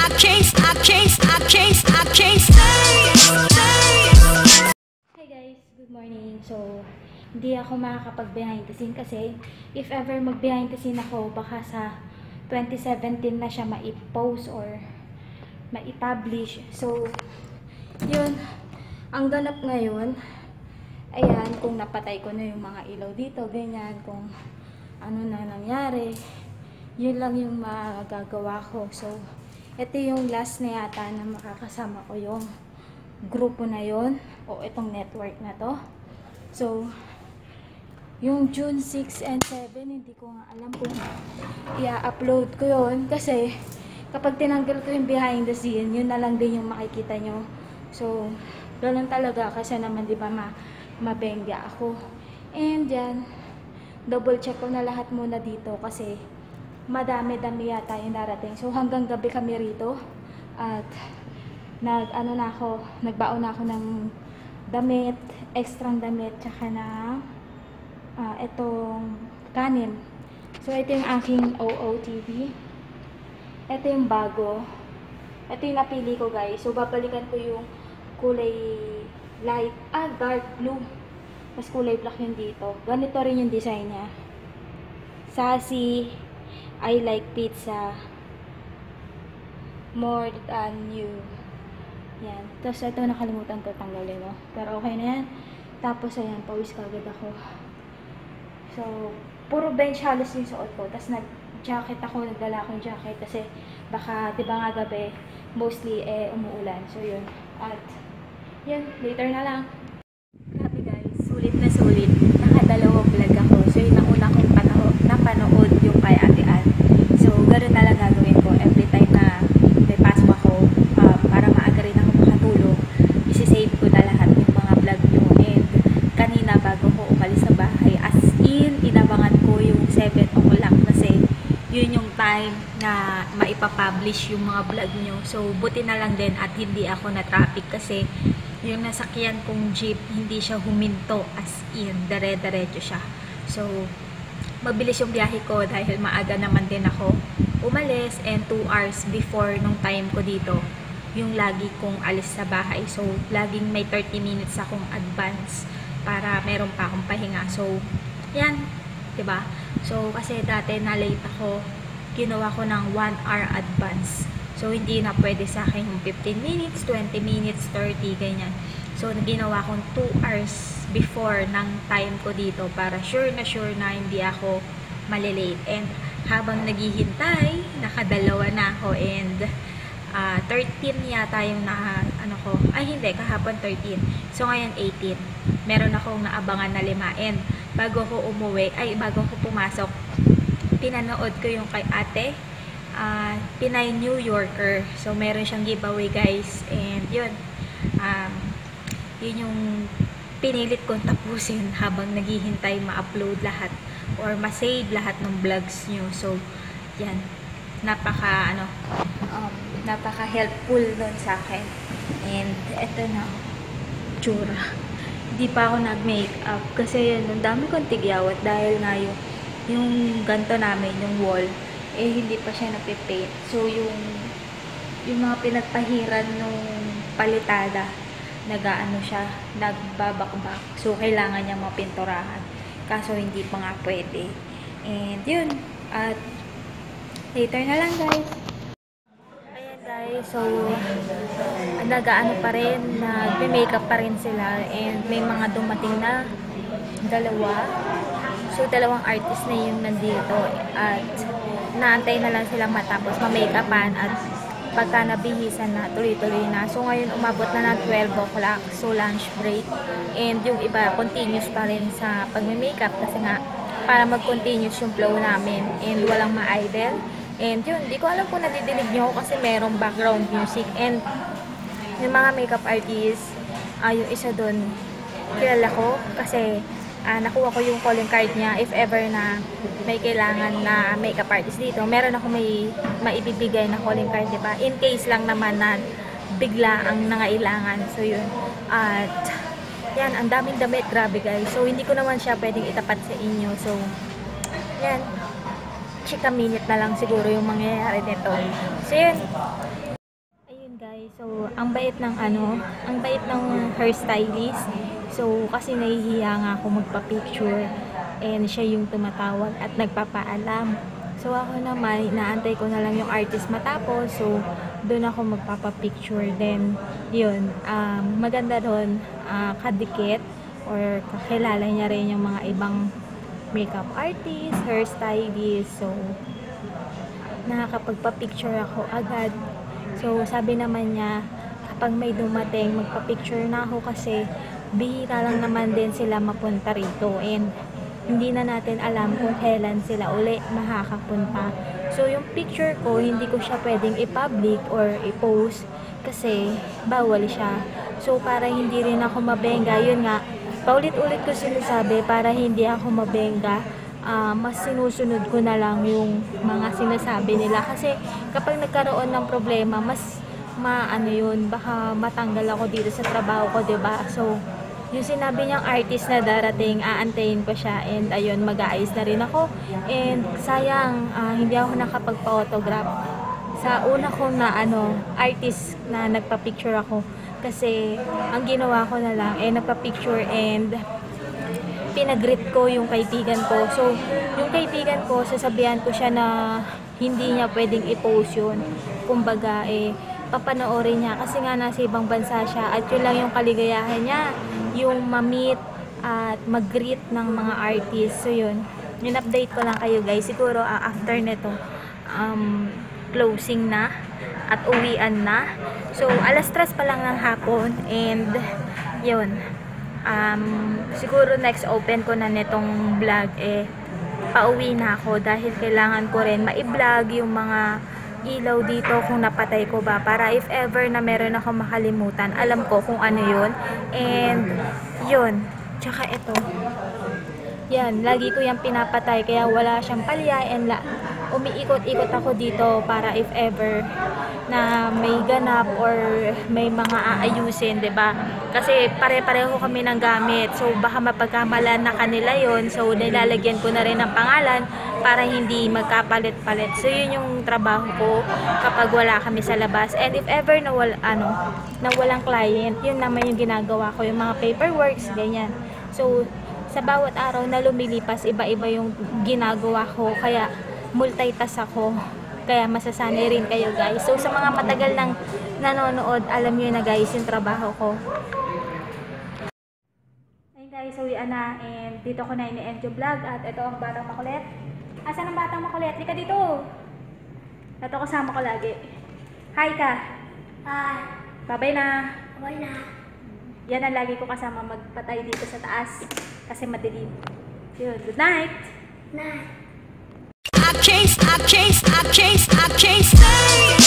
Hi guys, good morning. So, hindi ako makakapag behind the scene kasi if ever mag behind the scene ako, baka sa 2017 na siya ma-post or ma-publish. So, yun, ang ganap ngayon, ayan, kung napatay ko na yung mga ilaw dito, ganyan, kung ano na nangyari, yun lang yung magagawa ko. So, ito yung last na yata na makakasama ko yung grupo na yon o itong network na to. So, yung June 6 and 7, hindi ko nga alam kung i-upload ko yon kasi kapag tinanggal ko yung behind the scene, yun na lang din yung makikita nyo. So, ganun talaga kasi naman di ba mabengga ako. And yan, double check ko na lahat muna dito kasi madami-dami yata yung darating. So hanggang gabi kami rito at nagbaon na ako ng damit, extrang damit, tsaka na itong kanin. So ito yung aking OOTD. Ito yung bago. Ito yung napili ko guys. So babalikan ko yung kulay light, dark blue. Mas kulay black yun dito. Ganito rin yung design niya. Sassy, I like pizza more than you. Yan. Tapos ito nakalimutan ko tanggalin, no? Pero okay na yan. Tapos ayan, pawis kagad ako. So, puro bench halos yung suot ko. Tapos nag-jacket ako, nagdala akong jacket kasi baka, di ba nga gabi, mostly umuulan. So yun. At yan, later na lang. Grabe guys, sulit na sulit. Nakadalawang vlog ako. So yun ang una kong napanood yung kay Ate Ann. So ganoon na lang gagawin ko. Every time na may pasok ako, para maaga rin ako makatulog, isi-save ko na lahat yung mga vlog nyo. And kanina bago ko umalis sa bahay, as in, inabangan ko yung 7 o'clock kasi yun yung time na maipapublish yung mga vlog nyo. So buti na lang din at hindi ako na traffic kasi yung nasakyan kong jeep, hindi siya huminto, as in, dire-diretso siya. So, mabilis yung biyahe ko dahil maaga naman din ako umalis and 2 hours before nung time ko dito, yung lagi kong alis sa bahay. So, laging may 30 minutes akong advance para meron pa akong pahinga. So, yan, diba? So, kasi dati na late ako, ginawa ko ng 1 hour advance. So, hindi na pwede sa akin yung 15 minutes, 20 minutes, 30, ganyan. So, ginawa kong 2 hours before ng time ko dito para sure na hindi ako malilate. And habang naghihintay, nakadalawa na ako and 13 yata yung kahapon 13. So, ngayon 18. Meron akong naabangan na 5. And bago ko pumasok, pinanood ko yung kay ate, Pinay New Yorker. So, meron siyang giveaway guys. And yun, yun yung pinilit kong tapusin habang naghihintay ma-upload lahat or ma-save lahat ng vlogs nyo. So, yan. Napaka-helpful nun sa akin. And eto na, tsura. Hindi pa ako nag-makeup kasi yun, ang dami kong tigyawat dahil nga yung ganto namin, yung wall, hindi pa siya napipaint. So, yung mga pinagpahiran nung palitada, nagbabakbak. So, kailangan niya mapinturahan. Kaso, hindi pa nga pwede. And, yun. At, later na lang, guys. Ayan, guys. So, nagme-makeup pa rin sila. And, may mga dumating na dalawa. So, dalawang artist na yung nandito. At, naantay na lang silang matapos ma-makeupan at pagka nabihisan na, tuloy-tuloy na. So, ngayon umabot na ng 12 o'clock. So, lunch break. And yung iba, continuous pa rin sa pag-makeup kasi nga, para mag-continuous yung flow namin. And walang ma-idle. And yun, di ko alam kung nadidinig nyo kasi merong background music. And yung mga makeup artists, yung isa dun, kilala ko kasi nakuha ko yung calling card niya if ever na may kailangan na makeup artist dito. Meron ako may maibibigay na calling card, diba? In case lang naman na bigla ang nangailangan. So, yun. At, yan, ang daming damit. Grabe, guys. So, hindi ko naman siya pwedeng itapat sa inyo. So, yan. Chika minute na lang siguro yung mangyayari nito. So, yun. guys, so ang bait ng hairstylist. So kasi nahihiya nga ako magpa-picture and siya yung tumatawag at nagpapaalam. So ako naman, inaantay ko na lang yung artist matapos. So doon ako magpapa-picture. Then yun, maganda doon, kadikit or kakilala niya rin yung mga ibang makeup artist, hairstylist. So nakakapagpa-picture ako agad. So sabi naman niya, kapag may dumating, magpa-picture na ako kasi bihira lang naman din sila mapunta rito and hindi na natin alam kung kailan sila uli makakapunta. So yung picture ko, hindi ko siya pwedeng i-public or i-post kasi bawal siya. So para hindi rin ako mabenga, yun nga, paulit-ulit ko sinasabi, para hindi ako mabenga, mas sinusunod ko na lang yung mga sinasabi nila kasi kapag nagkaroon ng problema, mas baka matanggal ako dito sa trabaho ko, 'di ba? So yung sinabi niyang artist na darating, aantayin ko siya and ayun, mag-aayos na rin ako. And sayang, hindi ako nakapagpa-autograph sa una kong artist na nagpa-picture ako. Kasi ang ginawa ko na lang, nagpa-picture and pinag-greet ko yung kaibigan ko. So yung kaibigan ko, sasabihan ko siya na hindi niya pwedeng i-post yun. Kumbaga, papanoorin niya kasi nga nasa ibang bansa siya at yun lang yung kaligayahan niya, yung ma-meet at mag-greet ng mga artist. So yun, in-update ko lang kayo guys. Siguro after nito, closing na at uwian na. So alas 3 pa lang ng hapon and yun, siguro next open ko na nitong vlog, pauwi na ako dahil kailangan ko rin ma-vlog yung mga ilaw dito kung napatay ko ba, para if ever na meron ako makalimutan, alam ko kung ano yun. And yun, tsaka ito, yan, lagi ko yung pinapatay kaya wala siyang palya and umiikot-ikot ako dito para if ever na may ganap or may mga aayusin, 'di ba? Kasi pare-pareho kami ng gamit. So baka mapagkamalan na kanila 'yon. So nilalagyan ko na rin ng pangalan para hindi magkapalit-palit. So yun yung trabaho ko kapag wala kami sa labas. And if ever na walang client, yun naman yung ginagawa ko, yung mga paperworks, ganyan. So sa bawat araw na lumilipas, iba-iba yung ginagawa ko. Kaya multitask ako. Kaya masasanay rin kayo guys. So sa mga matagal nang nanonood, alam nyo na guys yung trabaho ko. Ayun guys, uwian na. And dito ko na ini-end yung vlog. At ito ang batang makulit. Asan ang batang makulit? Lika dito. Ito kasama ko lagi. Hi ka. Hi. Bye-bye na. Bye na. Yan ang lagi ko kasama magpatay dito sa taas. Kasi madilim. Yun. Good night. Night. I can't stay.